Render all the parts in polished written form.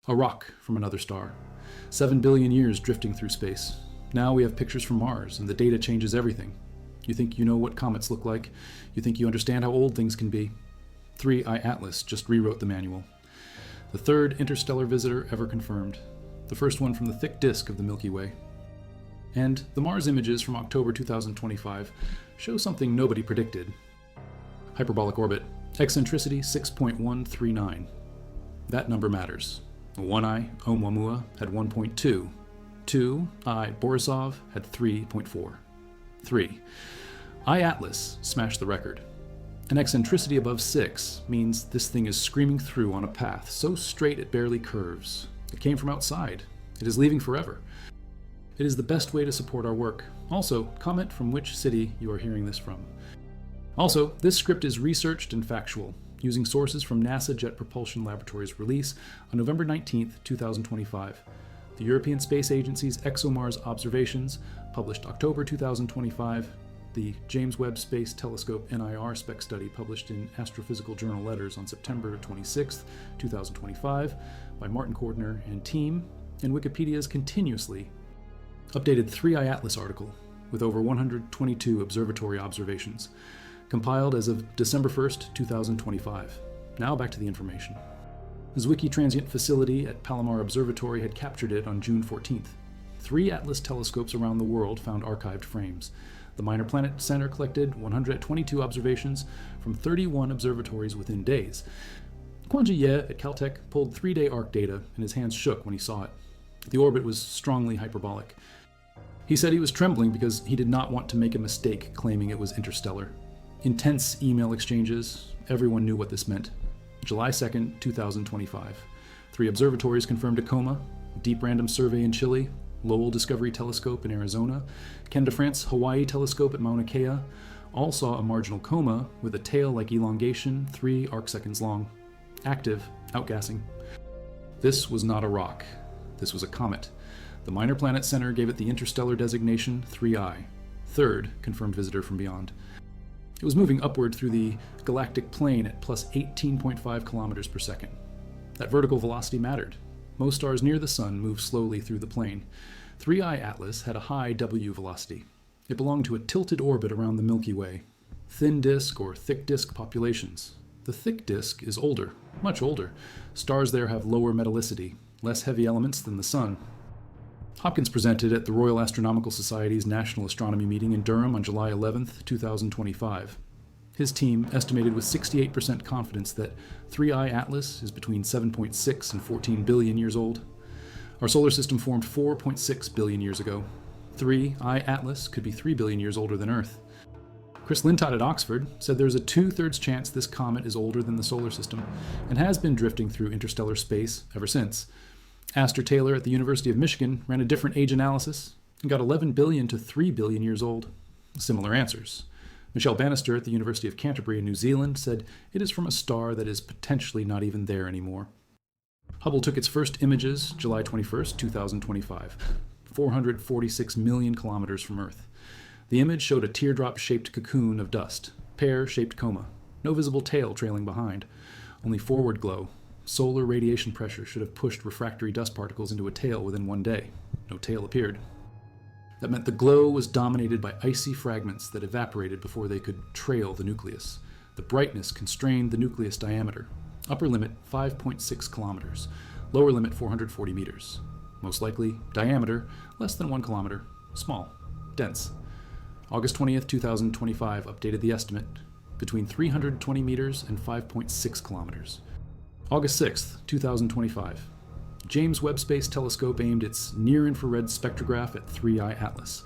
A rock from another star. 7 billion years drifting through space. Now we have pictures from Mars, and the data changes everything. You think you know what comets look like. You think you understand how old things can be. 3I Atlas just rewrote the manual. The third interstellar visitor ever confirmed. The first one from the thick disk of the Milky Way. And the Mars images from October 2025 show something nobody predicted. Hyperbolic orbit, eccentricity 6.139. That number matters. 1I Oumuamua had 1.2. 2I Borisov had 3.4. 3. I Atlas smashed the record. An eccentricity above 6 means this thing is screaming through on a path so straight it barely curves. It came from outside. It is leaving forever. It is the best way to support our work. Also, comment from which city you are hearing this from. Also, this script is researched and factual, using sources from NASA Jet Propulsion Laboratory's release on November 19, 2025. The European Space Agency's ExoMars observations, published October 2025. The James Webb Space Telescope NIR spec study published in Astrophysical Journal Letters on September 26, 2025 by Martin Cordner and team, and Wikipedia's continuously updated 3I Atlas article with over 122 observatory observations, compiled as of December 1st, 2025. Now back to the information. The Zwicky Transient Facility at Palomar Observatory had captured it on June 14th. 3 Atlas telescopes around the world found archived frames. The Minor Planet Center collected 122 observations from 31 observatories within days. Quanji Ye at Caltech pulled 3-day arc data, and his hands shook when he saw it. The orbit was strongly hyperbolic. He said he was trembling because he did not want to make a mistake claiming it was interstellar. Intense email exchanges. Everyone knew what this meant. July 2nd, 2025. 3 observatories confirmed a coma. Deep Random Survey in Chile. Lowell Discovery Telescope in Arizona. Canada France Hawaii Telescope at Mauna Kea all saw a marginal coma with a tail-like elongation 3 arcseconds long. Active, outgassing. This was not a rock. This was a comet. The Minor Planet Center gave it the interstellar designation 3I, third confirmed visitor from beyond. It was moving upward through the galactic plane at plus 18.5 kilometers per second. That vertical velocity mattered. Most stars near the sun move slowly through the plane. 3I Atlas had a high W velocity. It belonged to a tilted orbit around the Milky Way. Thin disk or thick disk populations. The thick disk is older, much older. Stars there have lower metallicity, less heavy elements than the sun. Hopkins presented at the Royal Astronomical Society's National Astronomy meeting in Durham on July 11, 2025. His team estimated with 68% confidence that 3I Atlas is between 7.6 and 14 billion years old. Our solar system formed 4.6 billion years ago. 3I Atlas could be 3 billion years older than Earth. Chris Lintott at Oxford said there's a 2/3 chance this comet is older than the solar system and has been drifting through interstellar space ever since. Astor Taylor at the University of Michigan ran a different age analysis and got 11 billion to 3 billion years old. Similar answers. Michelle Bannister at the University of Canterbury in New Zealand said it is from a star that is potentially not even there anymore. Hubble took its first images July 21st, 2025, 446 million kilometers from Earth. The image showed a teardrop-shaped cocoon of dust, pear-shaped coma, no visible tail trailing behind, only forward glow. Solar radiation pressure should have pushed refractory dust particles into a tail within 1 day. No tail appeared. That meant the glow was dominated by icy fragments that evaporated before they could trail the nucleus. The brightness constrained the nucleus diameter. Upper limit 5.6 kilometers, lower limit 440 meters. Most likely, diameter less than 1 kilometer, small, dense. August 20th, 2025 updated the estimate between 320 meters and 5.6 kilometers. August 6th, 2025. James Webb Space Telescope aimed its near-infrared spectrograph at 3I Atlas.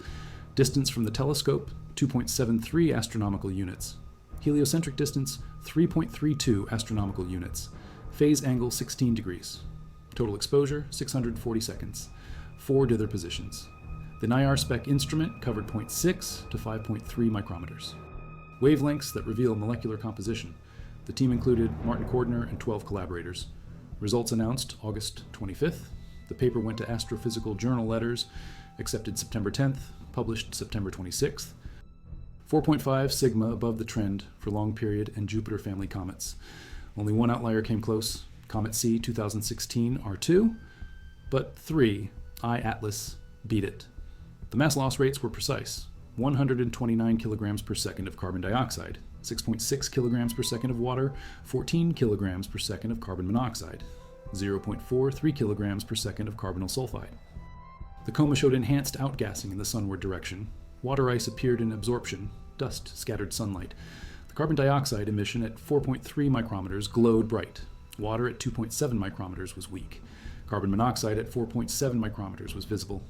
Distance from the telescope, 2.73 astronomical units. Heliocentric distance, 3.32 astronomical units. Phase angle, 16 degrees. Total exposure, 640 seconds. 4 dither positions. The NIR spec instrument covered 0.6 to 5.3 micrometers. Wavelengths that reveal molecular composition. The team included Martin Cordner and 12 collaborators. Results announced August 25th. The paper went to Astrophysical Journal Letters, accepted September 10th, published September 26th. 4.5 sigma above the trend for long period and Jupiter family comets. Only one outlier came close, Comet C 2016 R2, but 3 I Atlas beat it. The mass loss rates were precise: 129 kilograms per second of carbon dioxide, 6.6 kilograms per second of water, 14 kilograms per second of carbon monoxide, 0.43 kilograms per second of carbonyl sulfide. The coma showed enhanced outgassing in the sunward direction. Water ice appeared in absorption, dust scattered sunlight. The carbon dioxide emission at 4.3 micrometers glowed bright. Water at 2.7 micrometers was weak. Carbon monoxide at 4.7 micrometers was visible.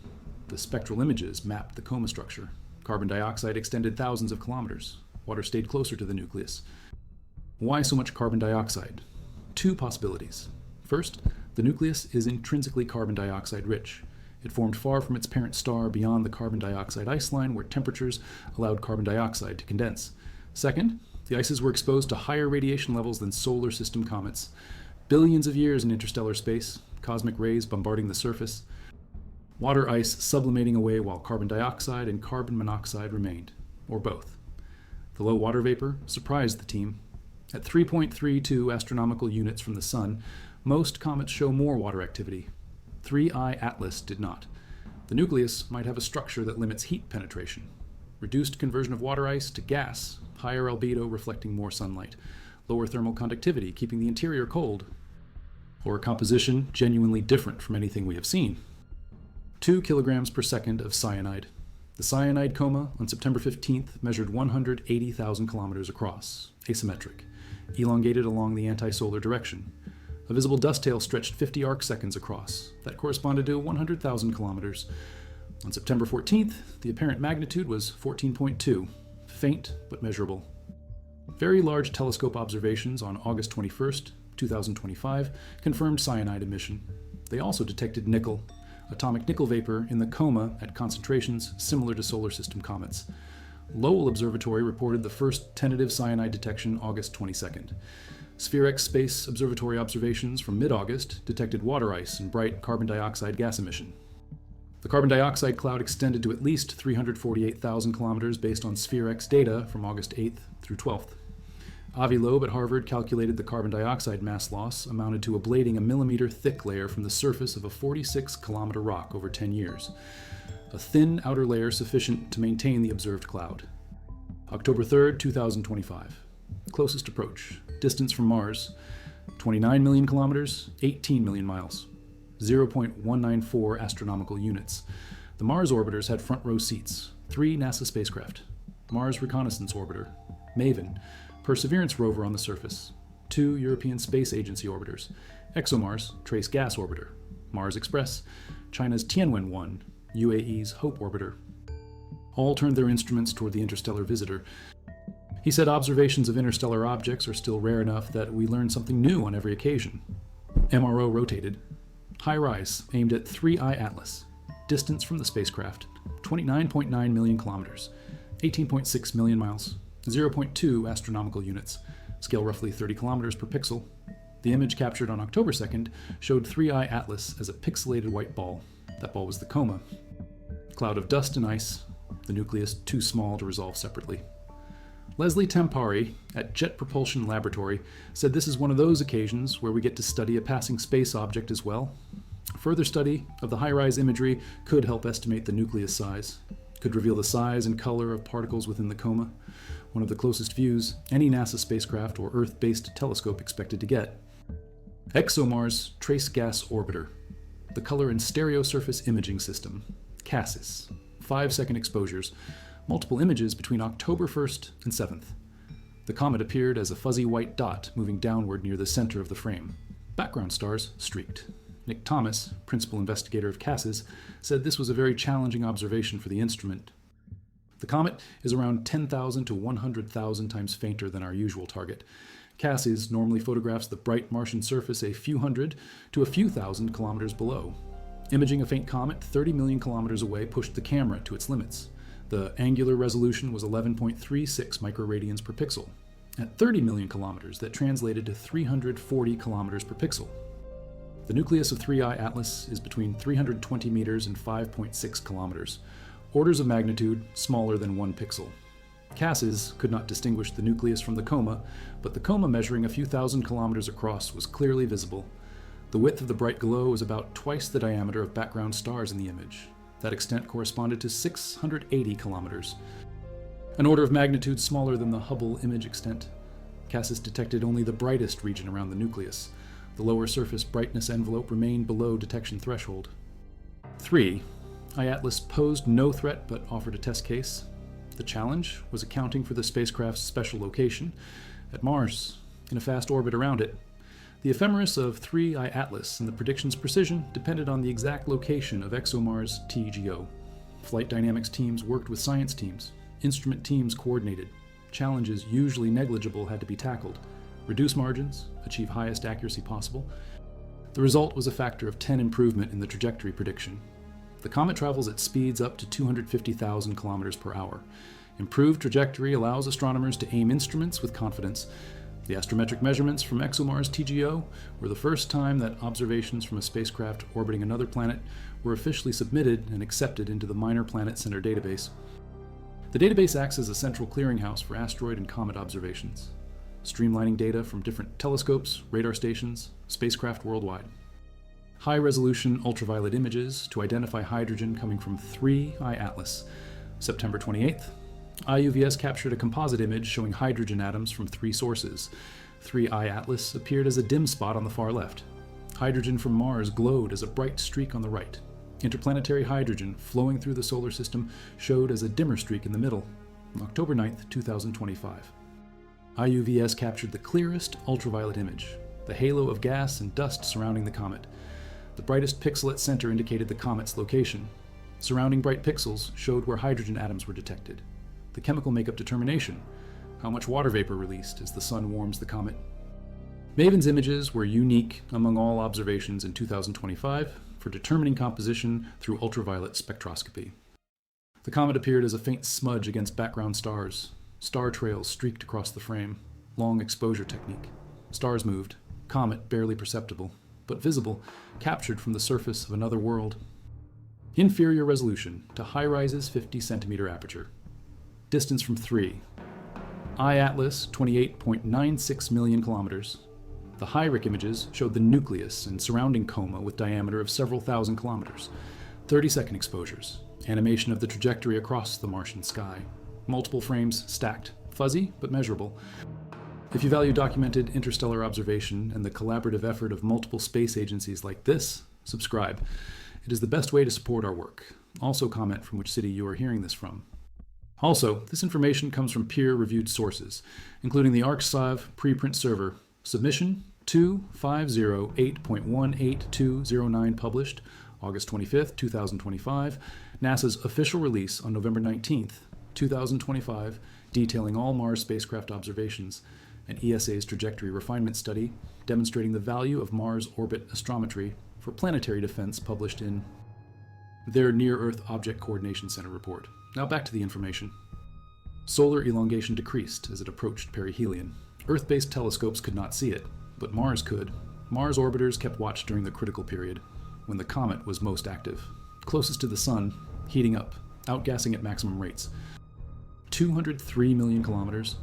The spectral images mapped the coma structure. Carbon dioxide extended thousands of kilometers. Water stayed closer to the nucleus. Why so much carbon dioxide? Two possibilities. First, the nucleus is intrinsically carbon dioxide rich. It formed far from its parent star beyond the carbon dioxide ice line where temperatures allowed carbon dioxide to condense. Second, the ices were exposed to higher radiation levels than solar system comets. Billions of years in interstellar space, cosmic rays bombarding the surface, water ice sublimating away while carbon dioxide and carbon monoxide remained, or both. The low water vapor surprised the team. At 3.32 astronomical units from the Sun, most comets show more water activity. 3I Atlas did not. The nucleus might have a structure that limits heat penetration. Reduced conversion of water ice to gas, higher albedo reflecting more sunlight, lower thermal conductivity keeping the interior cold, or a composition genuinely different from anything we have seen. 2 kilograms per second of cyanide. The cyanide coma on September 15th measured 180,000 kilometers across, asymmetric, elongated along the anti-solar direction. A visible dust tail stretched 50 arc seconds across. That corresponded to 100,000 kilometers. On September 14th, the apparent magnitude was 14.2, faint but measurable. Very large telescope observations on August 21st, 2025, confirmed cyanide emission. They also detected nickel, atomic nickel vapor in the coma at concentrations similar to solar system comets. Lowell Observatory reported the first tentative cyanide detection August 22nd. SphereX Space Observatory observations from mid-August detected water ice and bright carbon dioxide gas emission. The carbon dioxide cloud extended to at least 348,000 kilometers based on SphereX data from August 8th through 12th. Avi Loeb at Harvard calculated the carbon dioxide mass loss amounted to ablating a millimeter thick layer from the surface of a 46-kilometer rock over 10 years, a thin outer layer sufficient to maintain the observed cloud. October 3rd, 2025. Closest approach. Distance from Mars, 29 million kilometers, 18 million miles, 0.194 astronomical units. The Mars orbiters had front row seats, 3 NASA spacecraft, Mars Reconnaissance Orbiter, MAVEN, Perseverance rover on the surface, 2 European Space Agency orbiters, ExoMars, Trace Gas Orbiter, Mars Express, China's Tianwen-1, UAE's Hope Orbiter. All turned their instruments toward the interstellar visitor. He said observations of interstellar objects are still rare enough that we learn something new on every occasion. MRO rotated. HiRISE aimed at 3I Atlas. Distance from the spacecraft, 29.9 million kilometers, 18.6 million miles, 0.2 astronomical units, scale roughly 30 kilometers per pixel. The image captured on October 2nd showed 3I Atlas as a pixelated white ball. That ball was the coma. Cloud of dust and ice, the nucleus too small to resolve separately. Leslie Tempari at Jet Propulsion Laboratory said this is one of those occasions where we get to study a passing space object as well. Further study of the HiRISE imagery could help estimate the nucleus size, could reveal the size and color of particles within the coma, one of the closest views any NASA spacecraft or Earth-based telescope expected to get. ExoMars Trace Gas Orbiter, the Color and Stereo Surface Imaging System, CASIS, 5-second exposures, multiple images between October 1st and 7th. The comet appeared as a fuzzy white dot moving downward near the center of the frame. Background stars streaked. Nick Thomas, principal investigator of CASIS, said this was a very challenging observation for the instrument. The comet is around 10,000 to 100,000 times fainter than our usual target. CASIS normally photographs the bright Martian surface a few hundred to a few thousand kilometers below. Imaging a faint comet 30 million kilometers away pushed the camera to its limits. The angular resolution was 11.36 microradians per pixel. At 30 million kilometers, that translated to 340 kilometers per pixel. The nucleus of 3I Atlas is between 320 meters and 5.6 kilometers, orders of magnitude smaller than 1 pixel. CASes could not distinguish the nucleus from the coma, but the coma, measuring a few thousand kilometers across, was clearly visible. The width of the bright glow was about twice the diameter of background stars in the image. That extent corresponded to 680 kilometers, an order of magnitude smaller than the Hubble image extent. CASes detected only the brightest region around the nucleus. The lower surface brightness envelope remained below detection threshold. 3. IATLAS posed no threat but offered a test case. The challenge was accounting for the spacecraft's special location at Mars, in a fast orbit around it. The ephemeris of 3 IATLAS and the prediction's precision depended on the exact location of ExoMars TGO. Flight dynamics teams worked with science teams. Instrument teams coordinated. Challenges usually negligible had to be tackled. Reduce margins, achieve highest accuracy possible. The result was a factor of 10 improvement in the trajectory prediction. The comet travels at speeds up to 250,000 kilometers per hour. Improved trajectory allows astronomers to aim instruments with confidence. The astrometric measurements from ExoMars TGO were the first time that observations from a spacecraft orbiting another planet were officially submitted and accepted into the Minor Planet Center database. The database acts as a central clearinghouse for asteroid and comet observations, streamlining data from different telescopes, radar stations, spacecraft worldwide. High-resolution ultraviolet images to identify hydrogen coming from 3 IATLAS. September 28th, IUVS captured a composite image showing hydrogen atoms from 3 sources. 3 IATLAS appeared as a dim spot on the far left. Hydrogen from Mars glowed as a bright streak on the right. Interplanetary hydrogen flowing through the solar system showed as a dimmer streak in the middle. October 9th, 2025. IUVS captured the clearest ultraviolet image, the halo of gas and dust surrounding the comet. The brightest pixel at center indicated the comet's location. Surrounding bright pixels showed where hydrogen atoms were detected. The chemical makeup determination, how much water vapor released as the sun warms the comet. MAVEN's images were unique among all observations in 2025 for determining composition through ultraviolet spectroscopy. The comet appeared as a faint smudge against background stars. Star trails streaked across the frame. Long exposure technique. Stars moved. Comet barely perceptible, but visible, captured from the surface of another world. Inferior resolution to high-rises 50 centimeter aperture. Distance from 3. IATLAS 28.96 million kilometers. The high-RIC images showed the nucleus and surrounding coma with diameter of several thousand kilometers. 30-second exposures. Animation of the trajectory across the Martian sky. Multiple frames stacked, fuzzy but measurable. If you value documented interstellar observation and the collaborative effort of multiple space agencies like this, subscribe. It is the best way to support our work. Also comment from which city you are hearing this from. Also, this information comes from peer-reviewed sources, including the ArcSciV preprint server, submission 2508.18209 published August 25th, 2025, NASA's official release on November 19th, 2025, detailing all Mars spacecraft observations, and ESA's trajectory refinement study demonstrating the value of Mars orbit astrometry for planetary defense published in their Near-Earth Object Coordination Center report. Now back to the information. Solar elongation decreased as it approached perihelion. Earth-based telescopes could not see it, but Mars could. Mars orbiters kept watch during the critical period, when the comet was most active. Closest to the Sun, heating up, outgassing at maximum rates. 203 million kilometers,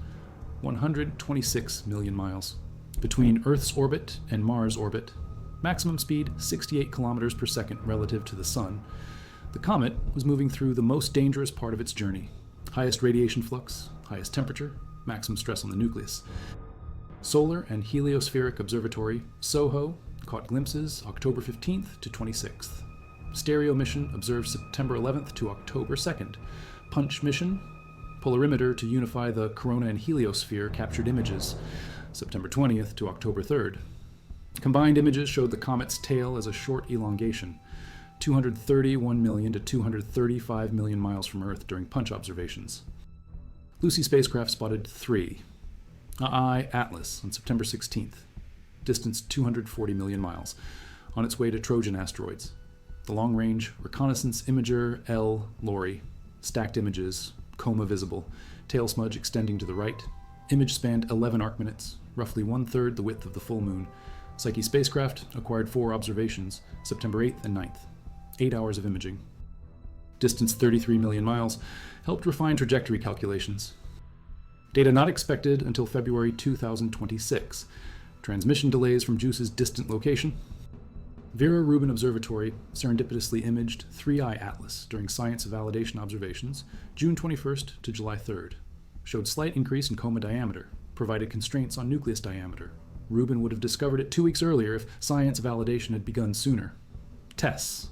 126 million miles. Between Earth's orbit and Mars' orbit, maximum speed 68 kilometers per second relative to the Sun. The comet was moving through the most dangerous part of its journey. Highest radiation flux, highest temperature, maximum stress on the nucleus. Solar and Heliospheric Observatory, SOHO, caught glimpses October 15th to 26th. Stereo mission observed September 11th to October 2nd. Punch mission, polarimeter to unify the corona and heliosphere, captured images September 20th to October 3rd. Combined images showed the comet's tail as a short elongation, 231 million to 235 million miles from Earth during punch observations. Lucy spacecraft spotted 3. IATLAS on September 16th, distance 240 million miles, on its way to Trojan asteroids. The long-range reconnaissance imager L. Lori, stacked images, coma visible, tail smudge extending to the right. Image spanned 11 arc minutes, roughly 1/3 the width of the full moon. Psyche spacecraft acquired 4 observations, September 8th and 9th. 8 hours of imaging. Distance 33 million miles, helped refine trajectory calculations. Data not expected until February 2026. Transmission delays from JUICE's distant location. Vera Rubin Observatory serendipitously imaged 3I Atlas during science validation observations June 21st to July 3rd. Showed slight increase in coma diameter, provided constraints on nucleus diameter. Rubin would have discovered it 2 weeks earlier if science validation had begun sooner. TESS.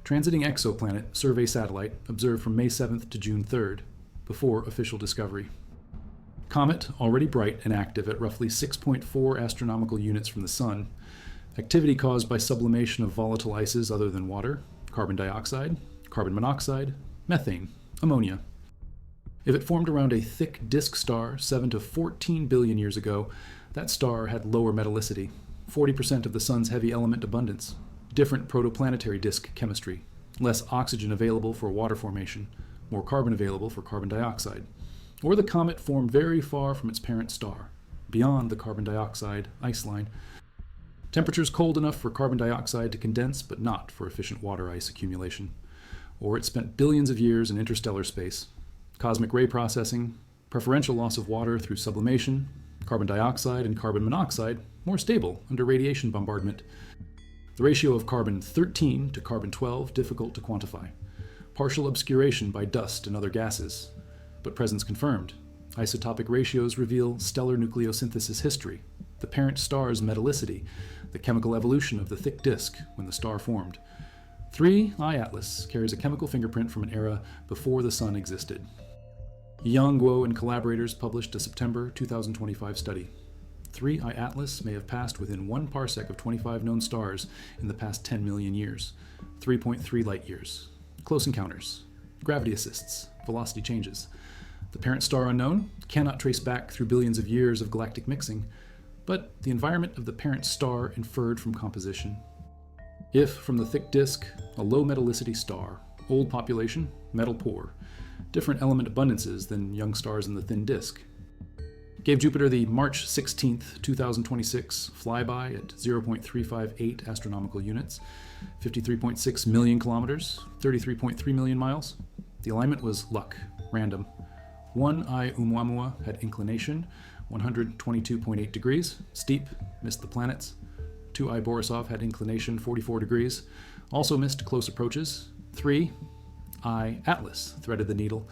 Transiting exoplanet survey satellite observed from May 7th to June 3rd, before official discovery. Comet, already bright and active at roughly 6.4 astronomical units from the Sun. Activity caused by sublimation of volatile ices other than water, carbon dioxide, carbon monoxide, methane, ammonia. If it formed around a thick disk star 7 to 14 billion years ago, that star had lower metallicity, 40% of the Sun's heavy element abundance, different protoplanetary disk chemistry, less oxygen available for water formation, more carbon available for carbon dioxide. Or the comet formed very far from its parent star, beyond the carbon dioxide ice line. Temperatures cold enough for carbon dioxide to condense, but not for efficient water ice accumulation. Or it spent billions of years in interstellar space. Cosmic ray processing, preferential loss of water through sublimation, carbon dioxide and carbon monoxide more stable under radiation bombardment. The ratio of carbon-13 to carbon-12 difficult to quantify. Partial obscuration by dust and other gases, but presence confirmed. Isotopic ratios reveal stellar nucleosynthesis history, the parent star's metallicity, the chemical evolution of the thick disk when the star formed. 3I Atlas carries a chemical fingerprint from an era before the Sun existed. Yang Guo and collaborators published a September 2025 study. 3I Atlas may have passed within 1 parsec of 25 known stars in the past 10 million years, 3.3 light years. Close encounters, gravity assists, velocity changes. The parent star unknown, cannot trace back through billions of years of galactic mixing, but the environment of the parent star inferred from composition. If, from the thick disk, a low metallicity star, old population, metal poor, different element abundances than young stars in the thin disk. Gave Jupiter the March 16, 2026 flyby at 0.358 astronomical units, 53.6 million kilometers, 33.3 million miles. The alignment was luck, random. 1I Oumuamua had inclination, 122.8 degrees, steep, missed the planets. 2I Borisov had inclination, 44 degrees, also missed close approaches. 3I Atlas threaded the needle,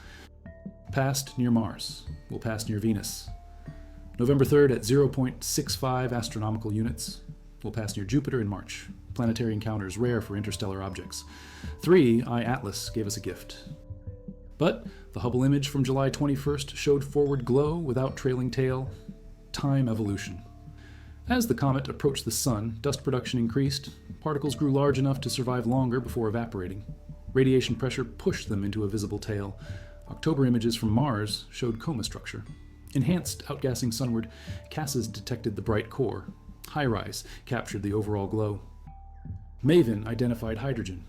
passed near Mars, will pass near Venus. November 3rd at 0.65 astronomical units, will pass near Jupiter in March. Planetary encounters rare for interstellar objects. 3I Atlas gave us a gift. But the Hubble image from July 21st showed forward glow without trailing tail. Time evolution. As the comet approached the Sun, dust production increased. Particles grew large enough to survive longer before evaporating. Radiation pressure pushed them into a visible tail. October images from Mars showed coma structure. Enhanced outgassing sunward, CASAs detected the bright core. HiRISE captured the overall glow. MAVEN identified hydrogen.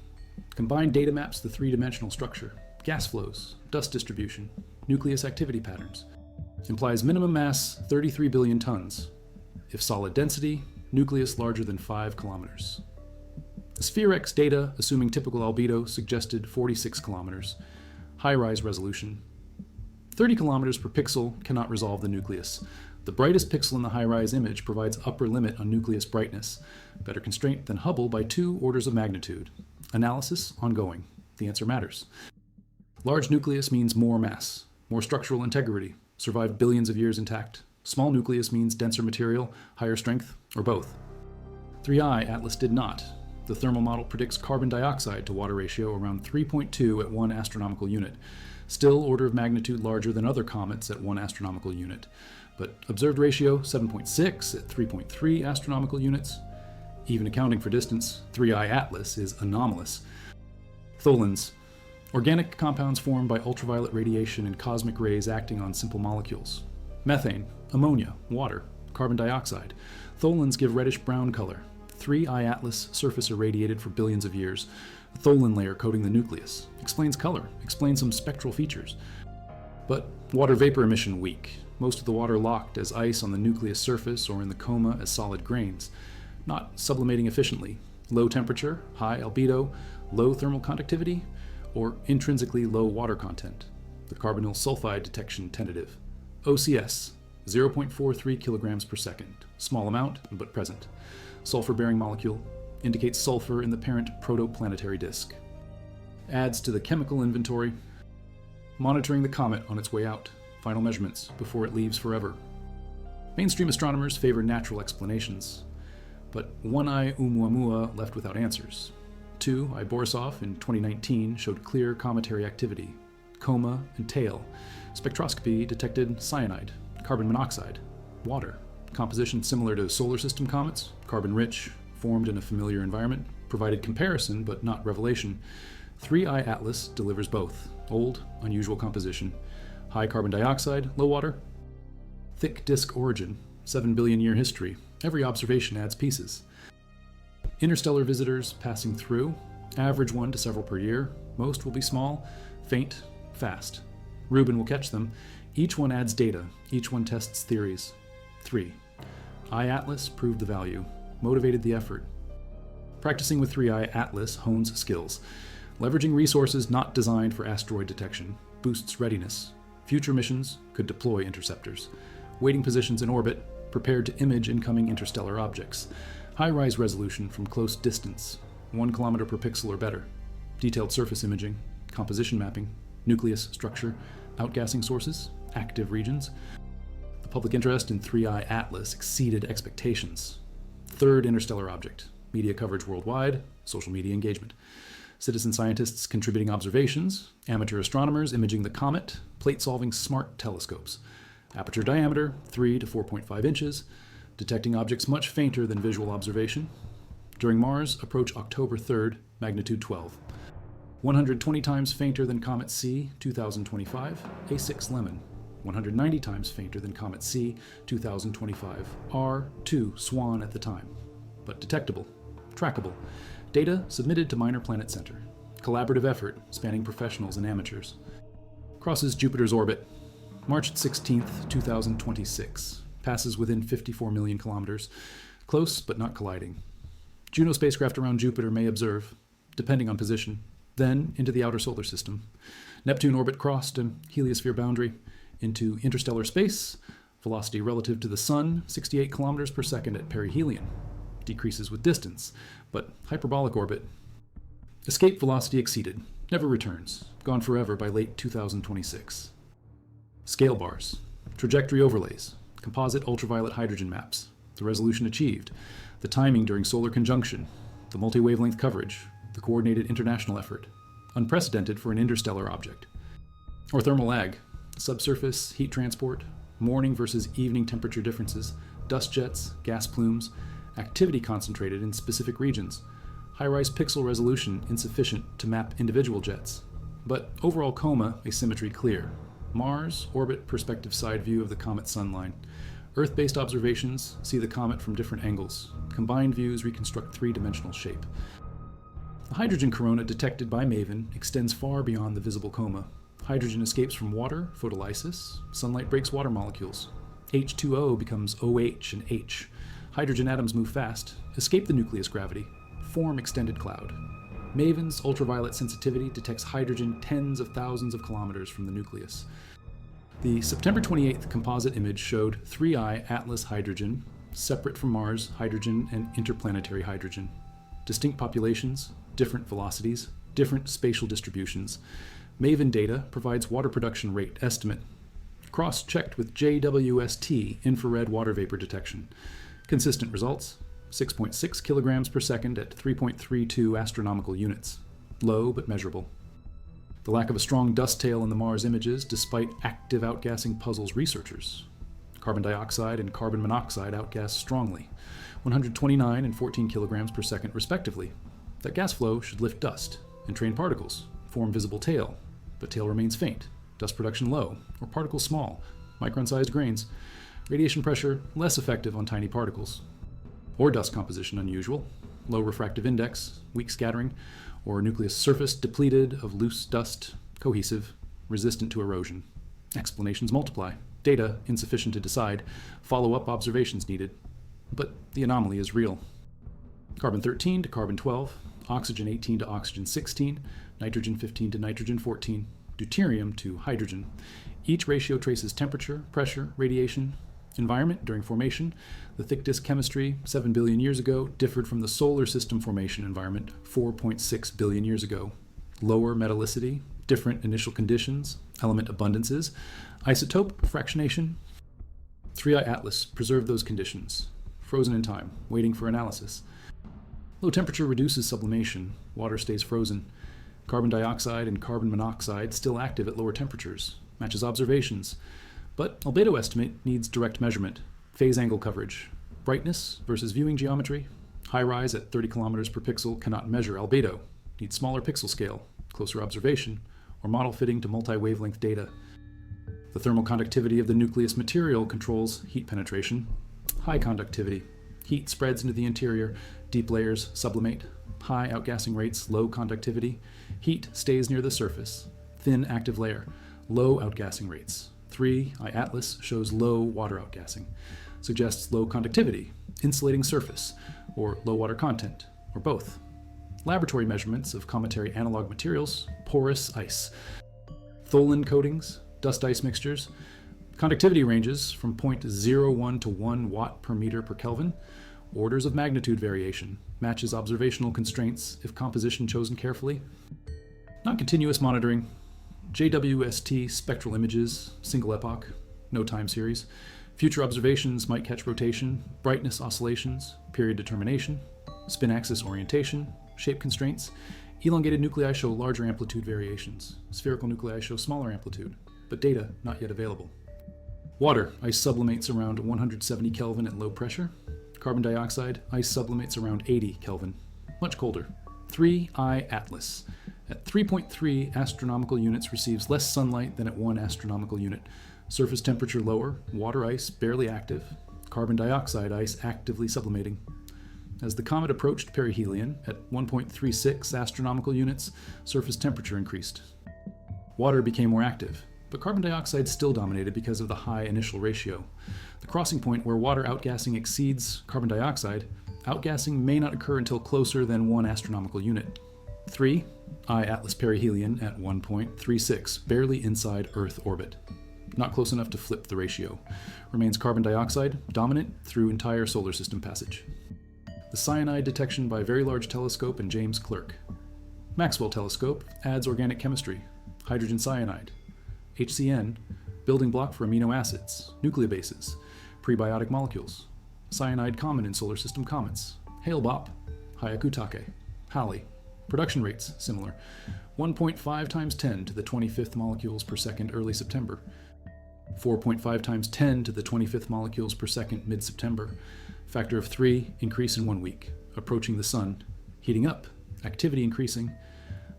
Combined data maps the three-dimensional structure, gas flows, dust distribution, nucleus activity patterns. Implies minimum mass 33 billion tons. If solid density, nucleus larger than 5 kilometers. SphereX data, assuming typical albedo, suggested 46 kilometers. HiRISE resolution. 30 kilometers per pixel cannot resolve the nucleus. The brightest pixel in the HiRISE image provides upper limit on nucleus brightness, better constraint than Hubble by 2 orders of magnitude. Analysis ongoing. The answer matters. Large nucleus means more mass, more structural integrity, survived billions of years intact. Small nucleus means denser material, higher strength, or both. 3I Atlas did not. The thermal model predicts carbon dioxide to water ratio around 3.2 at 1 astronomical unit, still order of magnitude larger than other comets at 1 astronomical unit, but observed ratio 7.6 at 3.3 astronomical units. Even accounting for distance, 3I Atlas is anomalous. Tholins. Organic compounds formed by ultraviolet radiation and cosmic rays acting on simple molecules. Methane, ammonia, water, carbon dioxide. Tholins give reddish-brown color. 3I Atlas surface irradiated for billions of years. A tholin layer coating the nucleus. Explains color, explains some spectral features. But water vapor emission weak. Most of the water locked as ice on the nucleus surface or in the coma as solid grains. Not sublimating efficiently. Low temperature, high albedo, low thermal conductivity, or intrinsically low water content. The carbonyl sulfide detection tentative. OCS, 0.43 kilograms per second. Small amount, but present. Sulfur-bearing molecule. Indicates sulfur in the parent protoplanetary disk. Adds to the chemical inventory. Monitoring the comet on its way out. Final measurements before it leaves forever. Mainstream astronomers favor natural explanations, but One-Eye Oumuamua left without answers. 2-Eye Borisov in 2019 showed clear cometary activity. Coma and tail. Spectroscopy detected cyanide, carbon monoxide, water. Composition similar to solar system comets, carbon-rich, formed in a familiar environment, provided comparison but not revelation. 3-Eye Atlas delivers both. Old, unusual composition. High carbon dioxide, low water. Thick disk origin, 7 billion year history. Every observation adds pieces. Interstellar visitors passing through, average 1 to several per year. Most will be small, faint, fast. Rubin will catch them. Each one adds data, each one tests theories. 3. Eye Atlas proved the value, motivated the effort. Practicing with 3-Eye Atlas hones skills. Leveraging resources not designed for asteroid detection boosts readiness. Future missions could deploy interceptors. Waiting positions in orbit, prepared to image incoming interstellar objects. High-rise resolution from close distance, 1 kilometer per pixel or better. Detailed surface imaging, composition mapping, nucleus structure, outgassing sources, active regions. The public interest in 3-Eye Atlas exceeded expectations. Third interstellar object, media coverage worldwide, social media engagement. Citizen scientists contributing observations, amateur astronomers imaging the comet, plate-solving smart telescopes. Aperture diameter, 3 to 4.5 inches, detecting objects much fainter than visual observation. During Mars approach October 3rd, magnitude 12. 120 times fainter than Comet C, 2025, A6 Lemon. 190 times fainter than Comet C, 2025, R2 Swan at the time. But detectable, trackable. Data submitted to Minor Planet Center. Collaborative effort spanning professionals and amateurs. Crosses Jupiter's orbit, March 16th, 2026. Passes within 54 million kilometers. Close, but not colliding. Juno spacecraft around Jupiter may observe, depending on position. Then into the outer solar system. Neptune orbit crossed a heliosphere boundary into interstellar space. Velocity relative to the Sun, 68 kilometers per second at perihelion. Decreases with distance, but hyperbolic orbit. Escape velocity exceeded. Never returns. Gone forever by late 2026. Scale bars, trajectory overlays, composite ultraviolet hydrogen maps, the resolution achieved, the timing during solar conjunction, the multi-wavelength coverage, the coordinated international effort, unprecedented for an interstellar object. Or thermal lag, subsurface heat transport, morning versus evening temperature differences, dust jets, gas plumes, activity concentrated in specific regions, high-rise pixel resolution insufficient to map individual jets, but overall coma asymmetry clear. Mars, orbit perspective side view of the comet sunline. Earth-based observations see the comet from different angles. Combined views reconstruct three-dimensional shape. The hydrogen corona detected by MAVEN extends far beyond the visible coma. Hydrogen escapes from water, photolysis. Sunlight breaks water molecules. H2O becomes OH and H. Hydrogen atoms move fast, escape the nucleus gravity, form extended cloud. MAVEN's ultraviolet sensitivity detects hydrogen tens of thousands of kilometers from the nucleus. The September 28th composite image showed 3-Eye Atlas hydrogen, separate from Mars hydrogen and interplanetary hydrogen. Distinct populations, different velocities, different spatial distributions. MAVEN data provides water production rate estimate. Cross-checked with JWST infrared water vapor detection. Consistent results. 6.6 kilograms per second at 3.32 astronomical units. Low but measurable. The lack of a strong dust tail in the Mars images despite active outgassing puzzles researchers. Carbon dioxide and carbon monoxide outgas strongly, 129 and 14 kilograms per second respectively. That gas flow should lift dust, entrain particles, form visible tail, but tail remains faint, dust production low, or particles small, micron-sized grains. Radiation pressure less effective on tiny particles. Or dust composition unusual, low refractive index, weak scattering, or nucleus surface depleted of loose dust, cohesive, resistant to erosion. Explanations multiply, data insufficient to decide, follow-up observations needed. But the anomaly is real. Carbon 13 to carbon 12, oxygen 18 to oxygen 16, nitrogen 15 to nitrogen 14, deuterium to hydrogen. Each ratio traces temperature, pressure, radiation, environment during formation. The thick disk chemistry 7 billion years ago differed from the solar system formation environment 4.6 billion years ago. Lower metallicity, different initial conditions, element abundances, isotope fractionation. 3I Atlas preserved those conditions, frozen in time, waiting for analysis. Low temperature reduces sublimation, water stays frozen. Carbon dioxide and carbon monoxide still active at lower temperatures, matches observations. But albedo estimate needs direct measurement, phase angle coverage, brightness versus viewing geometry. High rise at 30 kilometers per pixel cannot measure albedo, needs smaller pixel scale, closer observation, or model fitting to multi-wavelength data. The thermal conductivity of the nucleus material controls heat penetration. High conductivity, heat spreads into the interior, deep layers sublimate. High outgassing rates, low conductivity. Heat stays near the surface. Thin active layer, low outgassing rates. 3I Atlas shows low water outgassing, suggests low conductivity, insulating surface, or low water content, or both. Laboratory measurements of cometary analog materials, porous ice. Tholin coatings, dust ice mixtures. Conductivity ranges from 0.01 to 1 watt per meter per Kelvin. Orders of magnitude variation, matches observational constraints if composition chosen carefully. Non-continuous monitoring. JWST spectral images, single epoch, no time series. Future observations might catch rotation, brightness oscillations, period determination, spin axis orientation, shape constraints. Elongated nuclei show larger amplitude variations. Spherical nuclei show smaller amplitude, but data not yet available. Water, ice sublimates around 170 Kelvin at low pressure. Carbon dioxide, ice sublimates around 80 Kelvin, much colder. 3I Atlas. At 3.3 astronomical units receives less sunlight than at 1 astronomical unit. Surface temperature lower, water ice barely active, carbon dioxide ice actively sublimating. As the comet approached perihelion at 1.36 astronomical units, surface temperature increased. Water became more active, but carbon dioxide still dominated because of the high initial ratio. The crossing point where water outgassing exceeds carbon dioxide, outgassing may not occur until closer than 1 astronomical unit. 3I Atlas perihelion at 1.36, barely inside Earth orbit. Not close enough to flip the ratio. Remains carbon dioxide dominant through entire solar system passage. The cyanide detection by Very Large Telescope and James Clerk. Maxwell Telescope adds organic chemistry, hydrogen cyanide, HCN, building block for amino acids, nucleobases, prebiotic molecules. Cyanide common in solar system comets. Hale-Bopp, Hyakutake, Halley. Production rates similar. 1.5 times 10 to the 25th molecules per second early September. 4.5 times 10 to the 25th molecules per second mid-September. Factor of 3 increase in 1 week. Approaching the sun. Heating up. Activity increasing.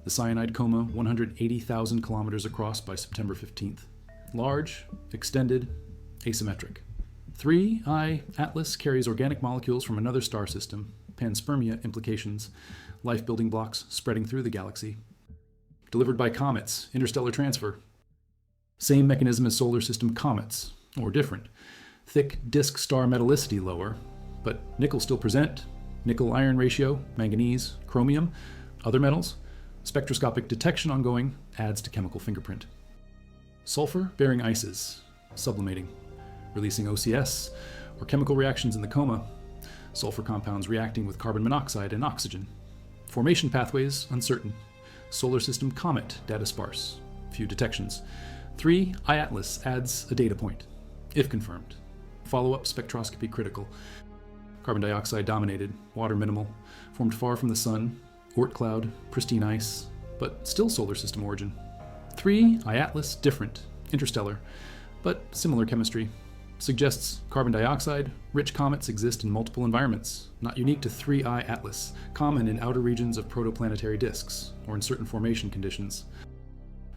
The cyanide coma 180,000 kilometers across by September 15th. Large, extended, asymmetric. 3I Atlas carries organic molecules from another star system. Panspermia implications. Life building blocks spreading through the galaxy. Delivered by comets, interstellar transfer. Same mechanism as solar system comets, or different. Thick disk star metallicity lower, but nickel still present. Nickel-iron ratio, manganese, chromium, other metals. Spectroscopic detection ongoing, adds to chemical fingerprint. Sulfur-bearing ices, sublimating, releasing OCS, or chemical reactions in the coma. Sulfur compounds reacting with carbon monoxide and oxygen. Formation pathways uncertain. Solar system comet data sparse. Few detections. 3I Atlas adds a data point, if confirmed. Follow-up spectroscopy critical. Carbon dioxide dominated, water minimal, formed far from the sun, Oort cloud, pristine ice, but still solar system origin. 3I Atlas different, interstellar, but similar chemistry. Suggests carbon dioxide, rich comets exist in multiple environments, not unique to 3I Atlas, common in outer regions of protoplanetary disks, or in certain formation conditions.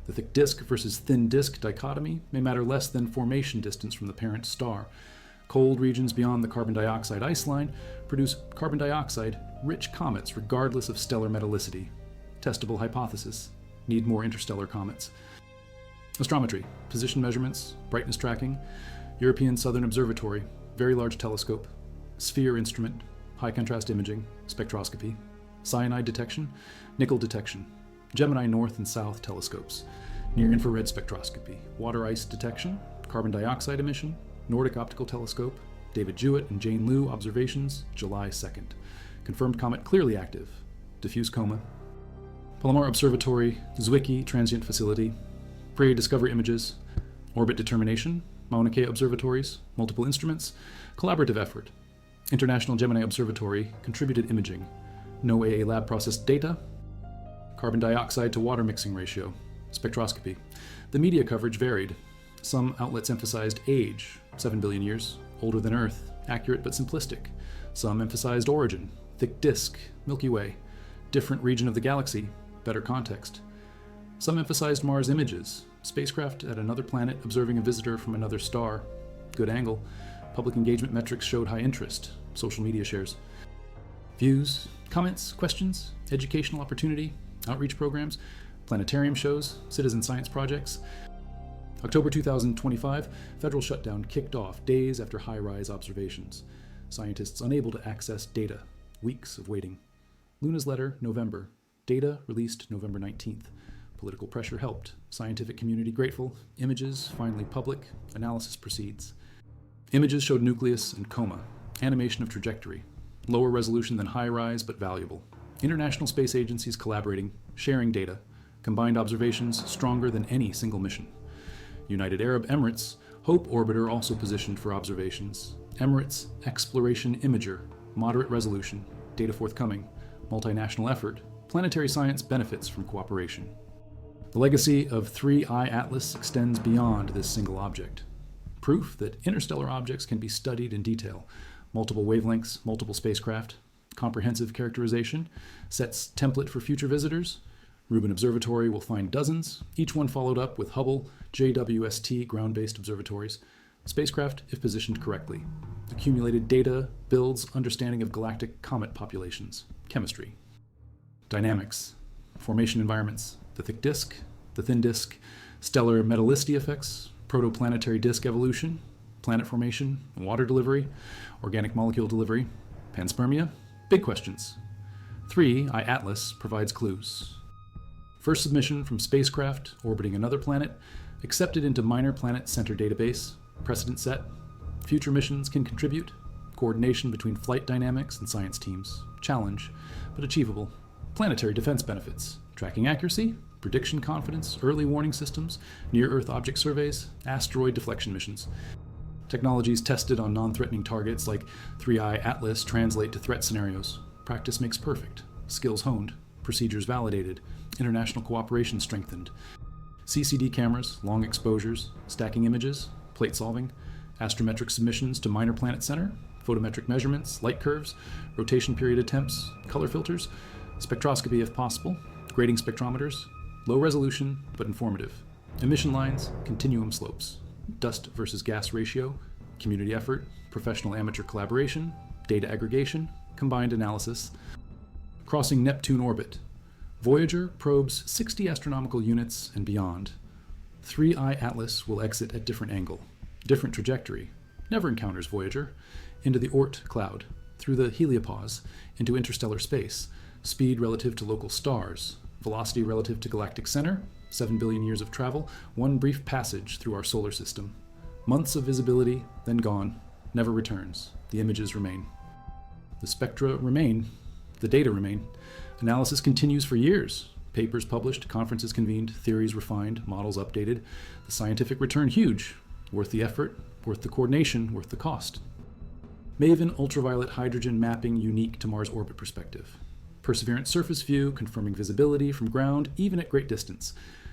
The thick disk versus thin disk dichotomy may matter less than formation distance from the parent star. Cold regions beyond the carbon dioxide ice line produce carbon dioxide-rich comets regardless of stellar metallicity. Testable hypothesis. Need more interstellar comets. Astrometry, position measurements, brightness tracking, European Southern Observatory, Very Large Telescope, Sphere instrument, high contrast imaging, spectroscopy, cyanide detection, nickel detection, Gemini North and South telescopes, near-infrared spectroscopy, water ice detection, carbon dioxide emission, Nordic Optical Telescope, David Jewett and Jane Liu observations, July 2nd. Confirmed comet clearly active, diffuse coma. Palomar Observatory, Zwicky Transient Facility, Prairie Discovery Images, Orbit Determination, Mauna Kea Observatories, multiple instruments, collaborative effort. International Gemini Observatory, contributed imaging, no AA lab processed data, carbon dioxide to water mixing ratio, spectroscopy. The media coverage varied. Some outlets emphasized age, 7 billion years, older than Earth, accurate but simplistic. Some emphasized origin, thick disk, Milky Way, different region of the galaxy, better context. Some emphasized Mars images, spacecraft at another planet observing a visitor from another star, good angle. Public engagement metrics showed high interest, social media shares. Views, comments, questions, educational opportunity, outreach programs, planetarium shows, citizen science projects. October 2025, federal shutdown kicked off days after high-rise observations. Scientists unable to access data, weeks of waiting. Luna's letter, November. Data released November 19th. Political pressure helped. Scientific community grateful. Images finally public. Analysis proceeds. Images showed nucleus and coma. Animation of trajectory. Lower resolution than high-rise, but valuable. International space agencies collaborating, sharing data. Combined observations stronger than any single mission. United Arab Emirates, Hope Orbiter also positioned for observations. Emirates Exploration Imager, moderate resolution, data forthcoming, multinational effort, planetary science benefits from cooperation. The legacy of 3I Atlas extends beyond this single object. Proof that interstellar objects can be studied in detail, multiple wavelengths, multiple spacecraft, comprehensive characterization, sets template for future visitors. Rubin Observatory will find dozens, each one followed up with Hubble, JWST ground-based observatories. Spacecraft, if positioned correctly. Accumulated data builds understanding of galactic comet populations. Chemistry. Dynamics. Formation environments. The thick disk, the thin disk, stellar metallicity effects, protoplanetary disk evolution, planet formation, water delivery, organic molecule delivery, panspermia. Big questions. 3I Atlas provides clues. First submission from spacecraft orbiting another planet, accepted into Minor Planet Center database, precedent set. Future missions can contribute. Coordination between flight dynamics and science teams. Challenge, but achievable. Planetary defense benefits. Tracking accuracy, prediction confidence, early warning systems, near-Earth object surveys, asteroid deflection missions. Technologies tested on non-threatening targets like 3I Atlas translate to threat scenarios. Practice makes perfect. Skills honed. Procedures validated. International cooperation strengthened. CCD cameras, long exposures, stacking images, plate solving, astrometric submissions to Minor Planet Center, photometric measurements, light curves, rotation period attempts, color filters, spectroscopy if possible, grading spectrometers, low resolution but informative, emission lines, continuum slopes, dust versus gas ratio, community effort, professional amateur collaboration, data aggregation, combined analysis, crossing Neptune orbit. Voyager probes 60 astronomical units and beyond. 3I Atlas will exit at different angle, different trajectory, never encounters Voyager, into the Oort cloud, through the heliopause, into interstellar space, speed relative to local stars, velocity relative to galactic center, 7 billion years of travel, one brief passage through our solar system. Months of visibility, then gone, never returns. The images remain. The spectra remain. The data remain. Analysis continues for years. Papers published, conferences convened, theories refined, models updated. The scientific return huge. Worth the effort, worth the coordination, worth the cost. MAVEN ultraviolet hydrogen mapping unique to Mars orbit perspective. Perseverance surface view confirming visibility from ground even at great distance.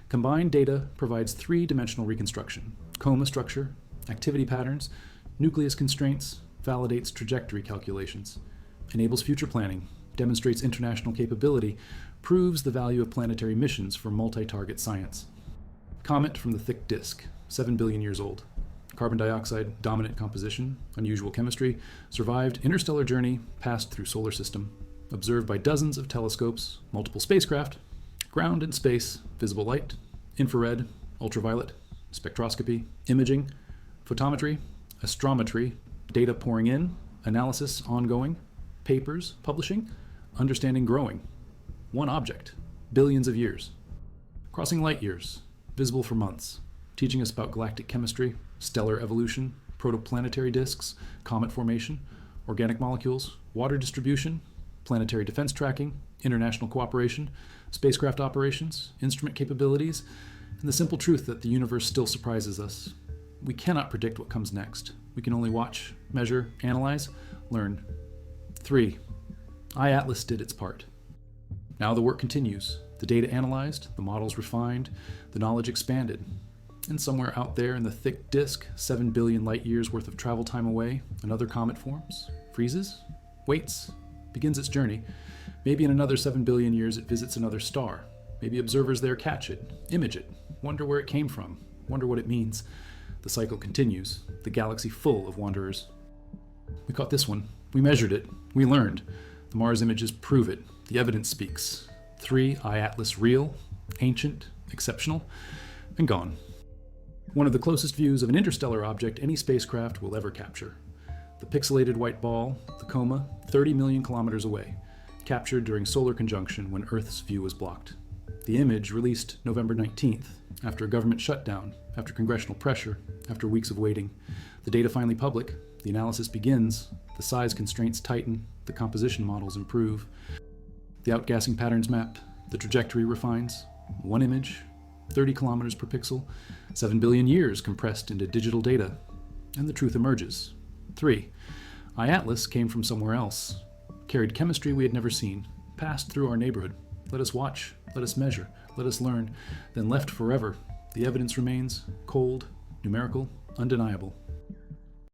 Combined data provides three-dimensional reconstruction. Coma structure, activity patterns, nucleus constraints, validates trajectory calculations. Enables future planning, demonstrates international capability, proves the value of planetary missions for multi-target science. Comet from the thick disk, 7 billion years old. Carbon dioxide, dominant composition, unusual chemistry, survived interstellar journey, passed through solar system, observed by dozens of telescopes, multiple spacecraft, ground and space, visible light, infrared, ultraviolet, spectroscopy, imaging, photometry, astrometry, data pouring in, analysis ongoing, papers publishing, understanding growing. One object, billions of years. Crossing light years, visible for months, teaching us about galactic chemistry, stellar evolution, protoplanetary disks, comet formation, organic molecules, water distribution, planetary defense tracking, international cooperation, spacecraft operations, instrument capabilities, and the simple truth that the universe still surprises us. We cannot predict what comes next. We can only watch, measure, analyze, learn. 3. iAtlas did its part. Now the work continues. The data analyzed, the models refined, the knowledge expanded. And somewhere out there in the thick disk, 7 billion light years worth of travel time away, another comet forms, freezes, waits, begins its journey. Maybe in another 7 billion years it visits another star. Maybe observers there catch it, image it, wonder where it came from, wonder what it means. The cycle continues, the galaxy full of wanderers. We caught this one. We measured it. We learned. The Mars images prove it. The evidence speaks. 3 iAtlas real, ancient, exceptional, and gone. One of the closest views of an interstellar object any spacecraft will ever capture. The pixelated white ball, the coma, 30 million kilometers away, captured during solar conjunction when Earth's view was blocked. The image released November 19th, after a government shutdown, after congressional pressure, after weeks of waiting. The data finally public, the analysis begins, the size constraints tighten, the composition models improve. The outgassing patterns map, the trajectory refines. One image, 30 kilometers per pixel, 7 billion years compressed into digital data, and the truth emerges. 3. iAtlas came from somewhere else, carried chemistry we had never seen, passed through our neighborhood. Let us watch, let us measure, let us learn, then left forever. The evidence remains cold, numerical, undeniable.